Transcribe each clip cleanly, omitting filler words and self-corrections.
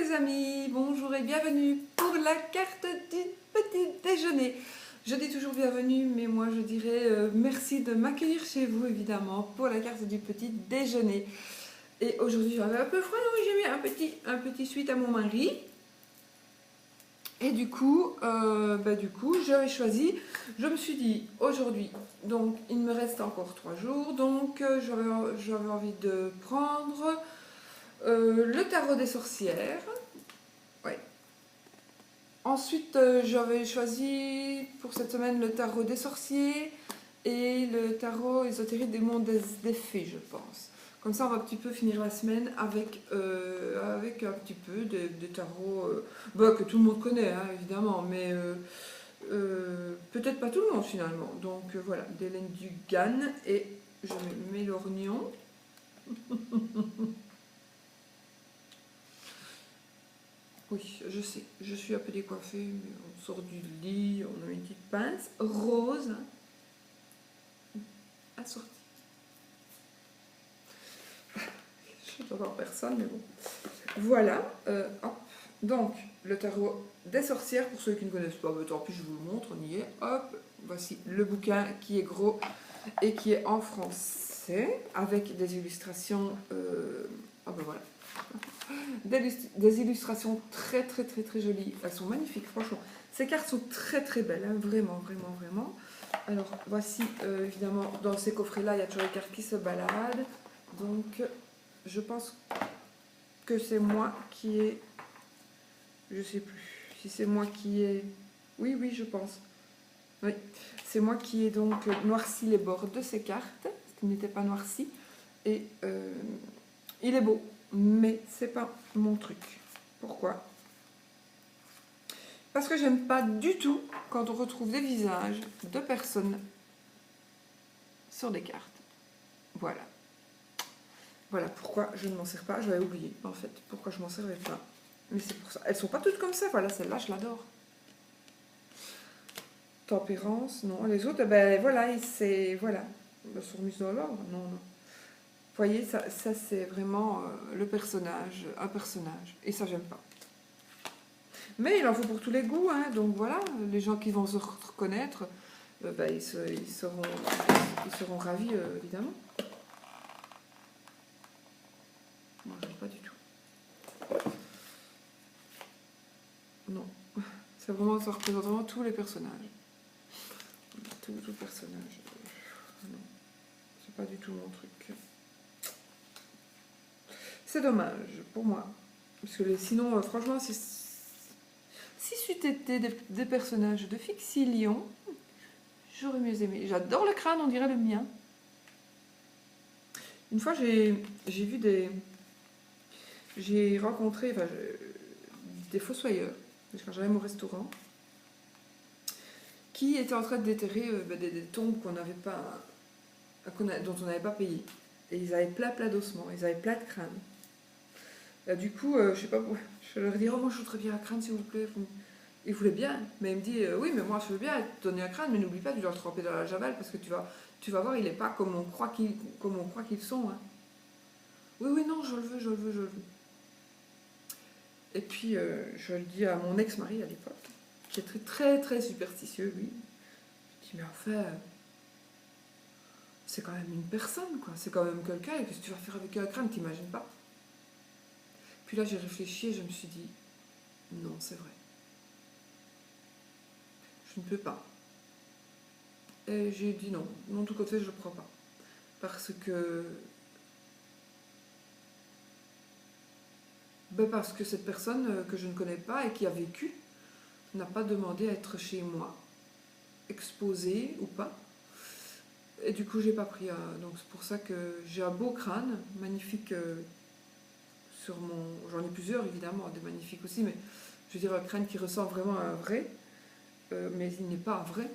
les amis, bonjour et bienvenue pour la carte du petit déjeuner. Je dis toujours bienvenue, mais moi je dirais merci de m'accueillir chez vous évidemment pour la carte du petit déjeuner. Et aujourd'hui j'avais un peu froid, donc j'ai mis un petit sweat à mon mari. Et du coup, j'avais choisi, je me suis dit aujourd'hui, donc il me reste encore 3 jours, donc j'avais envie de prendre le tarot des sorcières. Ouais. Ensuite, j'avais choisi pour cette semaine le tarot des sorciers et le tarot ésotérique des mondes des fées, je pense. Comme ça, on va un petit peu finir la semaine avec un petit peu de tarot que tout le monde connaît, hein, évidemment, mais peut-être pas tout le monde finalement. Donc voilà, d'Hélène Dugan et je mets l'orgnon. Oui, je sais, je suis un peu décoiffée, mais on sort du lit, on a une petite pince rose assortie. Je ne vois personne, mais bon. Voilà, hop. Donc, le tarot des sorcières, pour ceux qui ne connaissent pas, tant pis, je vous le montre, on y est. Hop, voici le bouquin qui est gros et qui est en français, avec des illustrations. Voilà. Des illustrations très jolies. Elles sont magnifiques, franchement. Ces cartes sont très belles, hein, vraiment. Alors, voici, évidemment, dans ces coffrets-là, il y a toujours les cartes qui se baladent. Donc, je pense que c'est moi qui ai... Je sais plus si c'est moi qui ai... Oui, je pense. Oui, c'est moi qui ai donc noirci les bords de ces cartes, parce qu'ils n'étaient pas noircis. Et il est beau, mais c'est pas mon truc. Pourquoi ? Parce que j'aime pas du tout quand on retrouve des visages de personnes sur des cartes. Voilà pourquoi je ne m'en sers pas. J'avais oublié en fait pourquoi je m'en servais pas. Mais c'est pour ça. Elles sont pas toutes comme ça. Voilà, celle-là je l'adore. Tempérance, non. Les autres, ben voilà, c'est voilà. Elles sont remises dans l'ordre. Non. Vous voyez, ça c'est vraiment le personnage, un personnage. Et ça j'aime pas. Mais il en faut pour tous les goûts, hein. Donc voilà, les gens qui vont se reconnaître, ils seront ravis, évidemment. Moi, j'aime pas du tout. Non, ça représente vraiment tous les personnages. Tout personnage. Non, c'est pas du tout mon truc. C'est dommage pour moi. Parce que sinon, franchement, si c'eût été des personnages de Fixilion, j'aurais mieux aimé. J'adore le crâne, on dirait le mien. Une fois, j'ai rencontré des fossoyeurs, quand j'allais à mon restaurant, qui étaient en train de déterrer des tombes dont on n'avait pas payé. Et ils avaient plein d'ossements, ils avaient plein de crânes. Et du coup, je sais pas, je leur dis, oh, moi je voudrais bien un crâne s'il vous plaît. Ils voulaient bien, mais il me dit, oui, mais moi je veux bien te donner un crâne, mais n'oublie pas, tu dois le tremper dans la javel parce que tu vas voir, il n'est pas comme on croit qu'ils sont. Hein. Oui, non, je le veux. Et puis, je le dis à mon ex-mari à l'époque, qui est très superstitieux, lui. Je dis, mais enfin, c'est quand même une personne, quoi. C'est quand même quelqu'un, et qu'est-ce que tu vas faire avec un crâne, t'imagines pas? Puis là, j'ai réfléchi et je me suis dit, non, c'est vrai. Je ne peux pas. Et j'ai dit non, tout côté, je ne le prends pas. Parce que cette personne que je ne connais pas et qui a vécu n'a pas demandé à être chez moi, exposée ou pas. Et du coup, j'ai pas pris. Donc c'est pour ça que j'ai un beau crâne, magnifique sur mon. J'en ai plusieurs évidemment, des magnifiques aussi, mais je veux dire un crâne qui ressemble vraiment à un vrai, mais il n'est pas un vrai.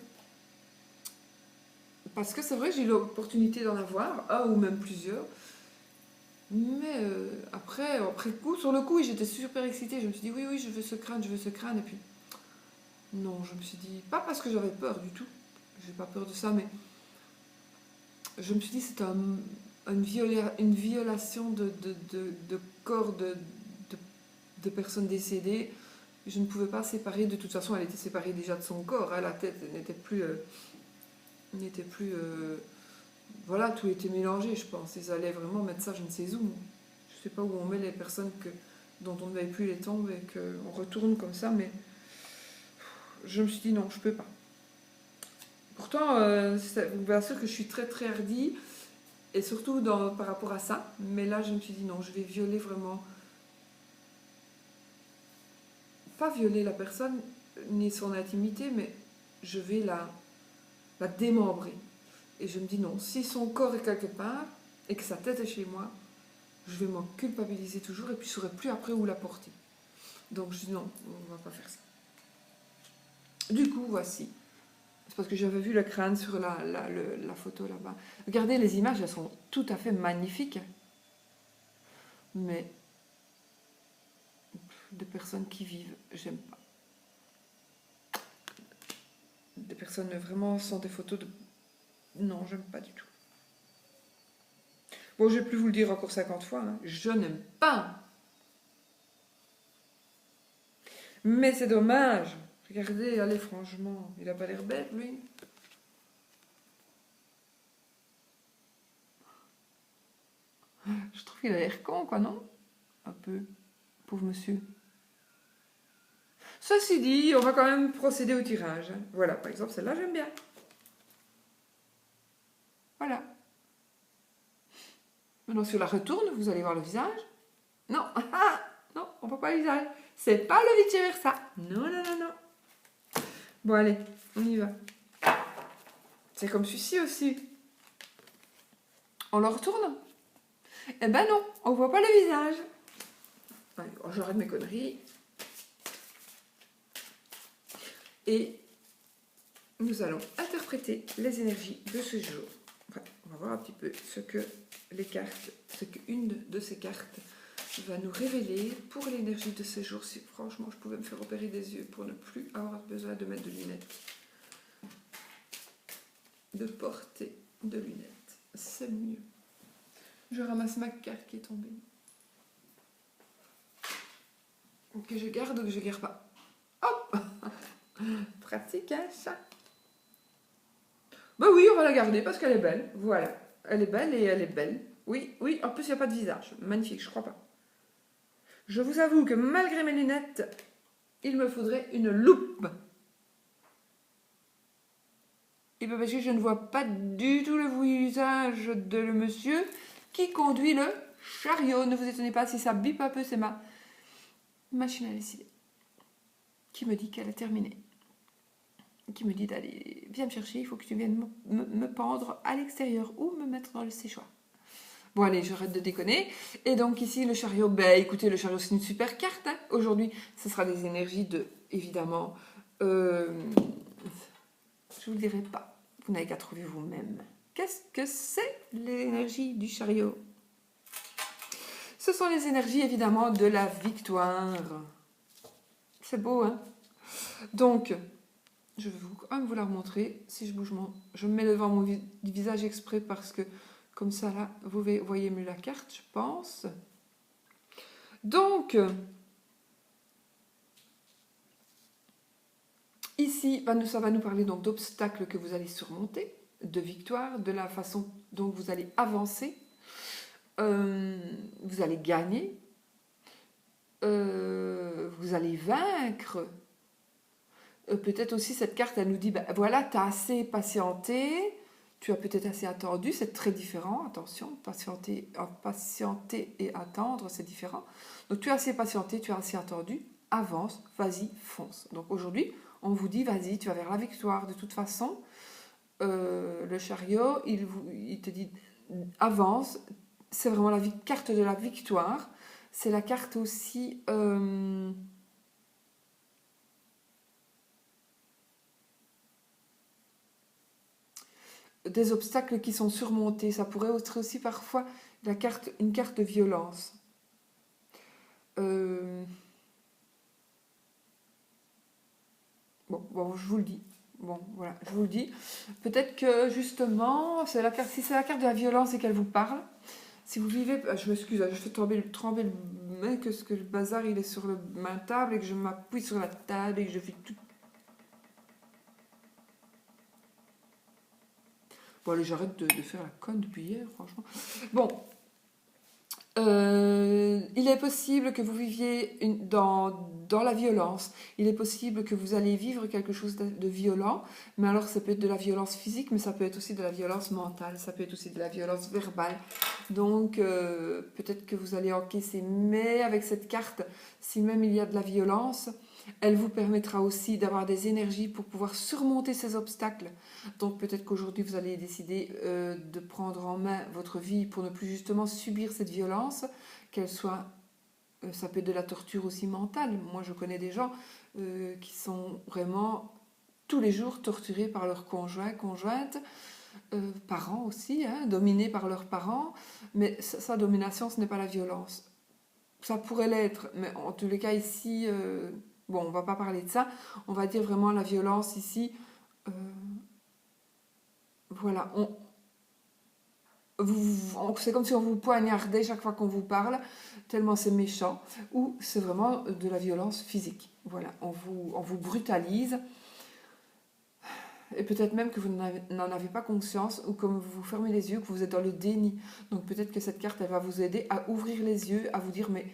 Parce que c'est vrai, j'ai eu l'opportunité d'en avoir un ou même plusieurs. Mais après coup, sur le coup, j'étais super excitée. Je me suis dit, oui, je veux ce crâne. Et puis, non, je me suis dit, pas parce que j'avais peur du tout. J'ai pas peur de ça, mais je me suis dit, c'est une violation de corps, de de personnes décédées. Je ne pouvais pas séparer, de toute façon elle était séparée déjà de son corps, hein, la tête n'était plus... voilà, tout était mélangé, je pense. Ils allaient vraiment mettre ça je ne sais où. Je ne sais pas où on met les personnes dont on ne veille plus les tombes et qu'on retourne comme ça, mais je me suis dit non, je peux pas. Pourtant, bien sûr que je suis très très hardie, et surtout par rapport à ça, mais là je me suis dit non, je vais violer vraiment, pas violer la personne ni son intimité, mais je vais la démembrer. Et je me dis non, si son corps est quelque part et que sa tête est chez moi, je vais m'en culpabiliser toujours et puis je ne saurai plus après où la porter. Donc je dis non, on ne va pas faire ça. Du coup, voici. C'est parce que j'avais vu le crâne sur la photo là-bas. Regardez, les images, elles sont tout à fait magnifiques. Mais des personnes qui vivent, j'aime pas. Des personnes vraiment sans des photos de... Non, j'aime pas du tout. Bon, je vais plus vous le dire encore 50 fois, hein. Je n'aime pas. Mais c'est dommage. Regardez, allez, franchement, il a pas l'air bête, lui. Je trouve qu'il a l'air con, quoi, non? Un peu. Pauvre monsieur. Ceci dit, on va quand même procéder au tirage. Voilà, par exemple, celle-là, j'aime bien. Voilà. Maintenant, si on la retourne, vous allez voir le visage. Non, non, on ne voit pas le visage. C'est pas le vice-versa. Non, non, non, non. Bon, allez, on y va. C'est comme celui-ci aussi. On le retourne? Eh ben non, on voit pas le visage. Allez, j'arrête mes conneries. Et nous allons interpréter les énergies de ce jour. Enfin, on va voir un petit peu ce qu'une de ces cartes va nous révéler pour l'énergie de ce jour. Si franchement je pouvais me faire opérer des yeux pour ne plus avoir besoin de mettre de lunettes, de porter de lunettes, c'est mieux. Je ramasse ma carte qui est tombée. Que je garde ou que je garde pas. Hop. Pratique, hein, ça. Bah oui, on va la garder parce qu'elle est belle. Voilà. Elle est belle et elle est belle. Oui, oui, en plus il n'y a pas de visage. Magnifique, je crois pas. Je vous avoue que malgré mes lunettes, il me faudrait une loupe. Et bien parce que je ne vois pas du tout le visage de le monsieur qui conduit le chariot. Ne vous étonnez pas si ça bip un peu, c'est ma machine à décider qui me dit qu'elle a terminé. Qui me dit d'aller, viens me chercher, il faut que tu viennes me pendre à l'extérieur ou me mettre dans le séchoir. Bon allez, j'arrête de déconner. Et donc ici, le chariot, ben écoutez, le chariot c'est une super carte. Hein. Aujourd'hui, ce sera des énergies de, évidemment, je vous le dirai pas. Vous n'avez qu'à trouver vous-même. Qu'est-ce que c'est l'énergie du chariot? Ce sont les énergies, évidemment, de la victoire. C'est beau, hein? Donc, je vais quand même vous la remontrer. Si je bouge je me mets devant mon visage exprès parce que comme ça là, vous voyez mieux la carte, je pense. Donc, ici, ça va nous parler donc d'obstacles que vous allez surmonter, de victoire, de la façon dont vous allez avancer, vous allez gagner, vous allez vaincre. Peut-être aussi cette carte, elle nous dit, ben, voilà, tu as assez patienté, tu as peut-être assez attendu, c'est très différent, attention, patienter et attendre, c'est différent. Donc tu as assez patienté, tu as assez attendu, avance, vas-y, fonce. Donc aujourd'hui, on vous dit, vas-y, tu vas vers la victoire. De toute façon, le chariot, il te dit, avance, c'est vraiment la carte de la victoire. C'est la carte aussi... des obstacles qui sont surmontés. Ça pourrait être aussi parfois une carte de violence. Bon, je vous le dis. Bon, voilà, je vous le dis. Peut-être que justement, si c'est la carte de la violence et qu'elle vous parle, si vous vivez... Je m'excuse, je fais trembler mets que ce que le bazar il est sur ma table et que je m'appuie sur la table et que je fais tout. Bon, allez, j'arrête de faire la conne depuis hier, franchement. Bon. Il est possible que vous viviez dans la violence. Il est possible que vous allez vivre quelque chose de violent. Mais alors, ça peut être de la violence physique, mais ça peut être aussi de la violence mentale. Ça peut être aussi de la violence verbale. Donc, peut-être que vous allez encaisser. Mais avec cette carte, si même il y a de la violence, elle vous permettra aussi d'avoir des énergies pour pouvoir surmonter ces obstacles. Donc peut-être qu'aujourd'hui vous allez décider de prendre en main votre vie pour ne plus justement subir cette violence, qu'elle soit, ça peut être de la torture aussi mentale. Moi je connais des gens qui sont vraiment tous les jours torturés par leurs conjoints, conjointes, parents aussi, hein, dominés par leurs parents, mais sa domination ce n'est pas la violence. Ça pourrait l'être, mais en tous les cas ici, bon, on va pas parler de ça, on va dire vraiment la violence ici. Voilà, c'est comme si on vous poignardait chaque fois qu'on vous parle, tellement c'est méchant, ou c'est vraiment de la violence physique. Voilà, on vous brutalise, et peut-être même que vous n'en avez pas conscience, ou comme vous fermez les yeux, que vous êtes dans le déni. Donc peut-être que cette carte, elle va vous aider à ouvrir les yeux, à vous dire, mais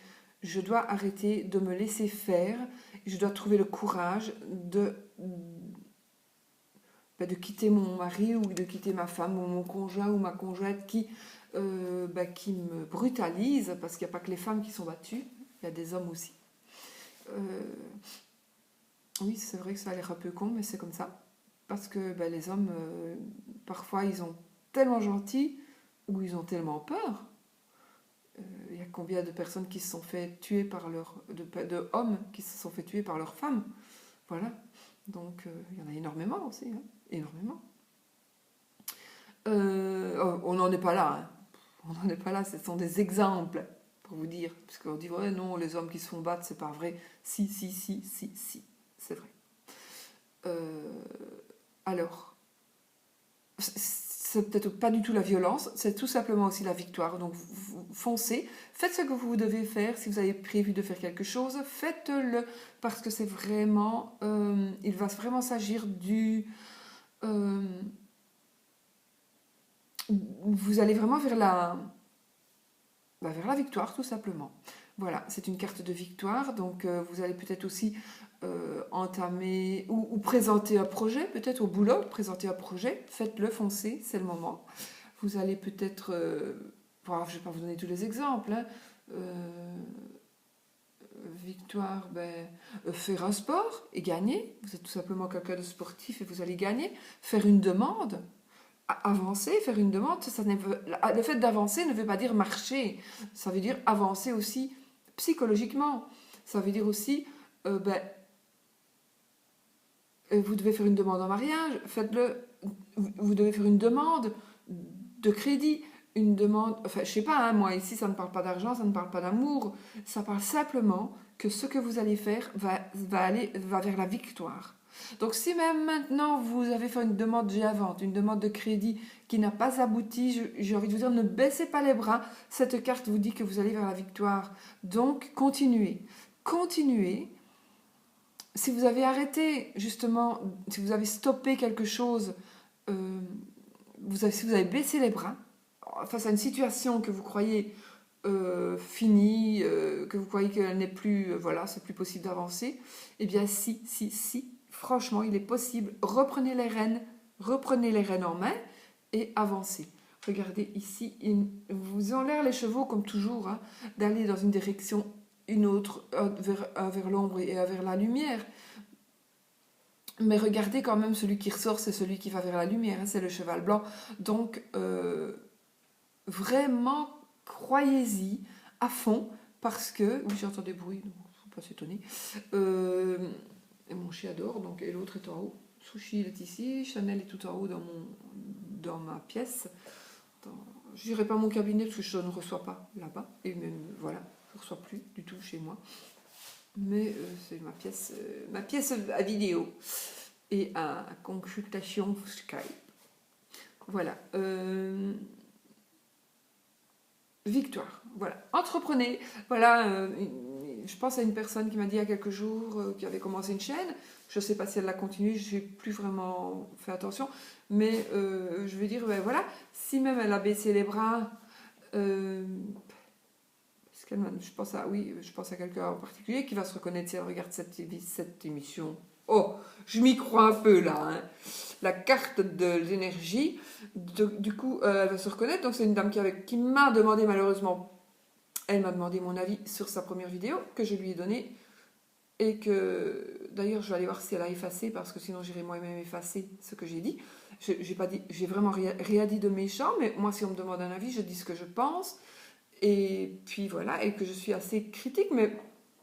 je dois arrêter de me laisser faire, je dois trouver le courage de quitter mon mari ou de quitter ma femme ou mon conjoint ou ma conjointe qui me brutalise, parce qu'il n'y a pas que les femmes qui sont battues, il y a des hommes aussi. Oui, c'est vrai que ça a l'air un peu con, mais c'est comme ça. Parce que les hommes, parfois, ils sont tellement gentils ou ils ont tellement peur. Il y a combien de personnes qui se sont fait tuer par de hommes qui se sont fait tuer par leurs femmes. Voilà. Donc, il y en a énormément aussi. Hein. Énormément. On n'en est pas là. Hein. On n'en est pas là. Ce sont des exemples, pour vous dire. Parce qu'on dit, ouais, non, les hommes qui se font battre, c'est pas vrai. Si. C'est vrai. Alors, c'est peut-être pas du tout la violence, c'est tout simplement aussi la victoire. Donc, vous foncez, faites ce que vous devez faire. Si vous avez prévu de faire quelque chose, faites-le. Parce que c'est vraiment... il va vraiment s'agir du... vous allez vraiment vers la victoire, tout simplement. Voilà, c'est une carte de victoire, donc vous allez peut-être aussi entamer ou présenter un projet, peut-être au boulot, présenter un projet, faites-le, foncez, c'est le moment. Vous allez peut-être, je ne vais pas vous donner tous les exemples, hein, victoire, faire un sport et gagner, vous êtes tout simplement quelqu'un de sportif et vous allez gagner, faire une demande, avancer, faire une demande, le fait d'avancer ne veut pas dire marcher, ça veut dire avancer aussi psychologiquement. Ça veut dire aussi, vous devez faire une demande en mariage, faites-le. Vous devez faire une demande de crédit, une demande, enfin je sais pas, hein, moi ici ça ne parle pas d'argent, ça ne parle pas d'amour, ça parle simplement que ce que vous allez faire va vers la victoire. Donc si même maintenant vous avez fait une demande vente, une demande de crédit qui n'a pas abouti, j'ai envie de vous dire, ne baissez pas les bras. Cette carte vous dit que vous allez vers la victoire. Donc continuez. Continuez. Si vous avez arrêté, justement, si vous avez stoppé quelque chose, si vous avez baissé les bras, face à une situation que vous croyez finie, que vous croyez qu'elle n'est plus, voilà, c'est plus possible d'avancer, eh bien si, franchement, il est possible. Reprenez les rênes en main et avancez. Regardez ici, vous ont l'air les chevaux, comme toujours, hein, d'aller dans une direction, une autre, vers l'ombre et vers la lumière. Mais regardez quand même, celui qui ressort, c'est celui qui va vers la lumière, hein, c'est le cheval blanc. Donc, vraiment, croyez-y à fond, parce que... Oui, j'entends des bruits, donc il ne faut pas s'étonner. Et mon chien dort, donc, et l'autre est en haut. Sushi, il est ici, Chanel est tout en haut dans ma pièce. Je dirais pas mon cabinet, parce que je ne reçois pas là-bas. Et même, voilà, je ne reçois plus du tout chez moi. Mais c'est ma pièce à vidéo et à consultation Skype. Voilà. victoire. Voilà, entreprenez. Voilà, je pense à une personne qui m'a dit il y a quelques jours, qui avait commencé une chaîne. Je ne sais pas si elle l'a continué, je n'ai plus vraiment fait attention. Mais je veux dire, ben voilà, si même elle a baissé les bras, je pense à, oui, je pense à quelqu'un en particulier qui va se reconnaître si elle regarde cette émission. Oh, je m'y crois un peu là. Hein. La carte de l'énergie, du coup, elle va se reconnaître. Donc c'est une dame qui m'a demandé malheureusement, elle m'a demandé mon avis sur sa première vidéo que je lui ai donné et que d'ailleurs je vais aller voir si elle a effacé parce que sinon j'irai moi-même effacer ce que j'ai dit. J'ai vraiment rien dit de méchant, mais moi si on me demande un avis, je dis ce que je pense. Et puis voilà, et que je suis assez critique, mais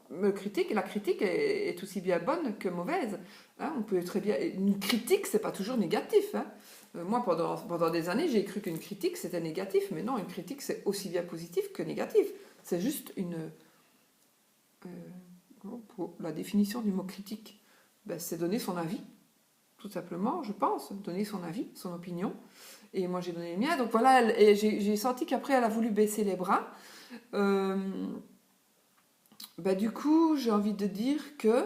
la critique est aussi bien bonne que mauvaise. Hein, on peut très bien, une critique, c'est pas toujours négatif. Hein. Moi, pendant des années, j'ai cru qu'une critique, c'était négatif, mais non, une critique, c'est aussi bien positif que négatif. C'est juste pour la définition du mot critique, ben, c'est donner son avis, tout simplement, je pense, donner son avis, son opinion. Et moi, j'ai donné le mien. Donc voilà, et j'ai senti qu'après, elle a voulu baisser les bras. Bah, du coup, j'ai envie de dire que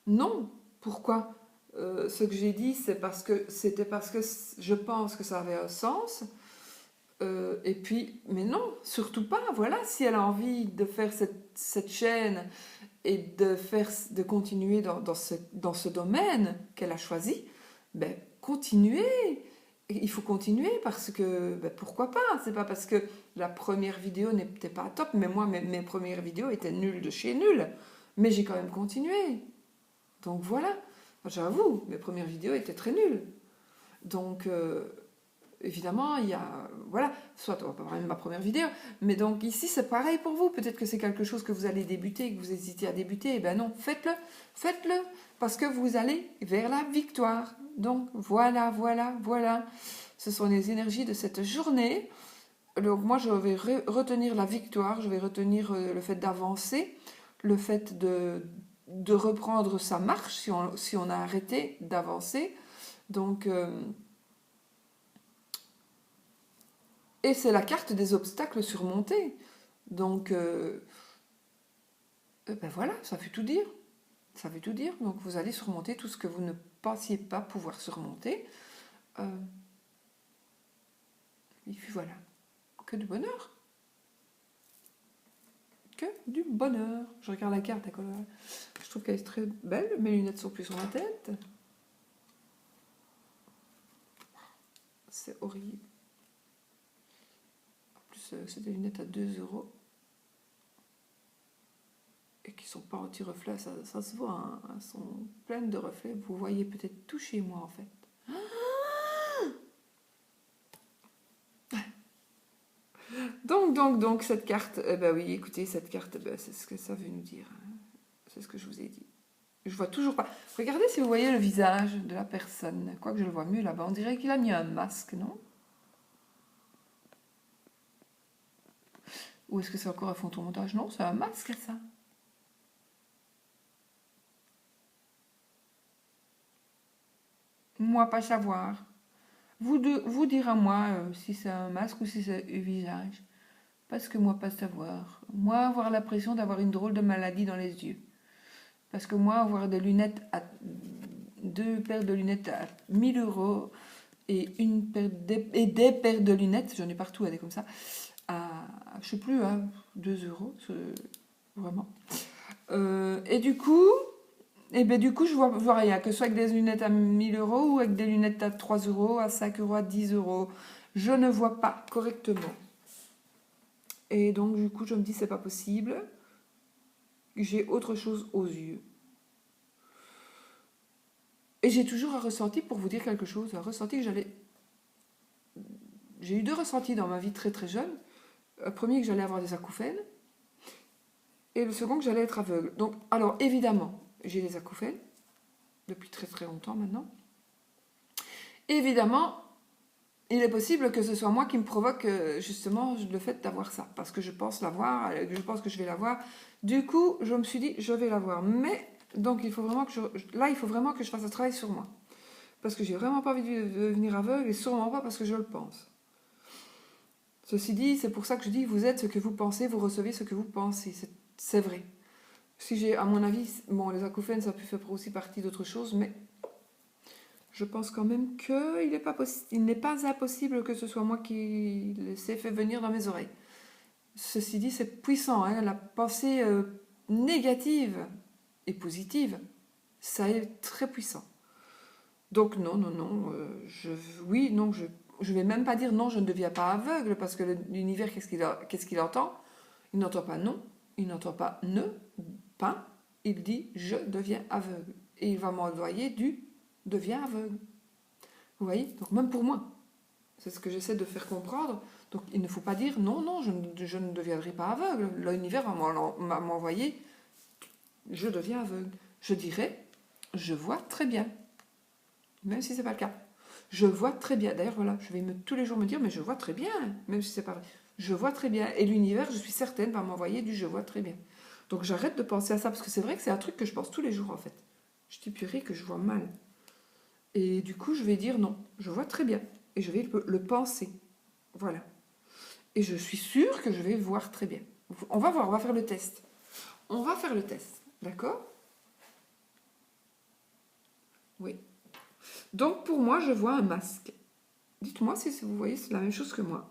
non. Pourquoi ce que j'ai dit, c'était parce que je pense que ça avait un sens. Et puis, mais non, surtout pas. Voilà, si elle a envie de faire cette chaîne et de continuer dans ce domaine qu'elle a choisi, ben, continuez. Il faut continuer parce que, ben, pourquoi pas? C'est pas parce que la première vidéo n'était pas top, mais moi, mes premières vidéos étaient nulles de chez nulles. Mais j'ai quand même continué. Donc voilà, j'avoue, mes premières vidéos étaient très nulles. Donc, évidemment, il y a, voilà, soit on va pas parler de ma première vidéo, mais donc ici c'est pareil pour vous. Peut-être que c'est quelque chose que vous allez débuter, que vous hésitez à débuter. Eh ben non, faites-le, parce que vous allez vers la victoire. Donc voilà. Ce sont les énergies de cette journée. Donc moi je vais retenir la victoire, je vais retenir le fait d'avancer, le fait de reprendre sa marche si on a arrêté d'avancer. Donc et c'est la carte des obstacles surmontés. Donc, ben voilà, ça veut tout dire. Ça veut tout dire. Donc, vous allez surmonter tout ce que vous ne pensiez pas pouvoir surmonter. Et puis voilà. Que du bonheur. Que du bonheur. Je regarde la carte. Je trouve qu'elle est très belle. Mes lunettes sont plus sur ma tête. C'est horrible. C'est des lunettes à 2 €. Et qui ne sont pas anti-reflets, ça se voit, hein. Elles sont pleines de reflets. Vous voyez peut-être tout chez moi en fait. Donc cette carte, ben oui, écoutez, cette carte, ben, c'est ce que ça veut nous dire. Hein. C'est ce que je vous ai dit. Je vois toujours pas. Regardez si vous voyez le visage de la personne. Quoique je le vois mieux là-bas. On dirait qu'il a mis un masque, non? Ou est-ce que c'est encore un photomontage? Non, c'est un masque, ça. Moi, pas savoir. Vous dire à moi si c'est un masque ou si c'est un visage. Parce que moi, pas savoir. Moi, avoir l'impression d'avoir une drôle de maladie dans les yeux. Parce que moi, avoir des lunettes deux paires de lunettes à 1000 € et des paires de lunettes, j'en ai partout, des comme ça, je sais plus, 2 €, vraiment. Et du coup, je vois rien, que ce soit avec des lunettes à 1000 € ou avec des lunettes à 3 €, à 5 €, à 10 €. Je ne vois pas correctement. Et donc, du coup, je me dis, c'est pas possible. J'ai autre chose aux yeux. Et j'ai toujours un ressenti, pour vous dire quelque chose, un ressenti que j'allais... J'ai eu 2 ressentis dans ma vie très très jeune. Le premier, que j'allais avoir des acouphènes. Et le second, que j'allais être aveugle. Donc, alors, évidemment, j'ai des acouphènes. Depuis très très longtemps maintenant. Évidemment, il est possible que ce soit moi qui me provoque justement le fait d'avoir ça. Parce que je pense l'avoir, je pense que je vais l'avoir. Du coup, je me suis dit, je vais l'avoir. Mais, donc, il faut vraiment que je fasse un travail sur moi. Parce que j'ai vraiment pas envie de devenir aveugle et sûrement pas parce que je le pense. Ceci dit, c'est pour ça que je dis, vous êtes ce que vous pensez, vous recevez ce que vous pensez. C'est vrai. Si j'ai, à mon avis, bon, les acouphènes, ça peut faire aussi partie d'autre chose, mais je pense quand même qu'il n'est pas impossible que ce soit moi qui les ai fait venir dans mes oreilles. Ceci dit, c'est puissant, hein, la pensée négative et positive, ça est très puissant. Donc non, non, non, oui, non, je vais même pas dire non, je ne deviens pas aveugle, parce que l'univers, qu'est-ce qu'il entend? Il n'entend pas non, il n'entend pas ne, pas, il dit je deviens aveugle. Et il va m'envoyer du deviens aveugle. Vous voyez? Donc même pour moi, c'est ce que j'essaie de faire comprendre. Donc il ne faut pas dire non, non, je ne deviendrai pas aveugle. L'univers va m'envoyer je deviens aveugle. Je dirais je vois très bien. Même si c'est pas le cas. Je vois très bien. D'ailleurs, voilà, je vais tous les jours me dire, mais je vois très bien, même si c'est pas vrai. Je vois très bien. Et l'univers, je suis certaine, va m'envoyer du je vois très bien. Donc j'arrête de penser à ça, parce que c'est vrai que c'est un truc que je pense tous les jours, en fait. Je dis, purée, que je vois mal. Et du coup, je vais dire non, je vois très bien. Et je vais le penser. Voilà. Et je suis sûre que je vais voir très bien. On va voir, on va faire le test. On va faire le test, d'accord? Oui. Donc pour moi, je vois un masque. Dites-moi si vous voyez, c'est la même chose que moi.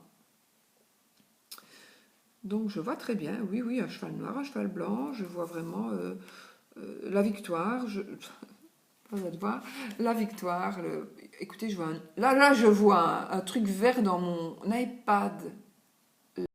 Donc je vois très bien, oui, oui, un cheval noir, un cheval blanc, je vois vraiment la victoire, la victoire, écoutez, je vois là je vois un truc vert dans mon iPad,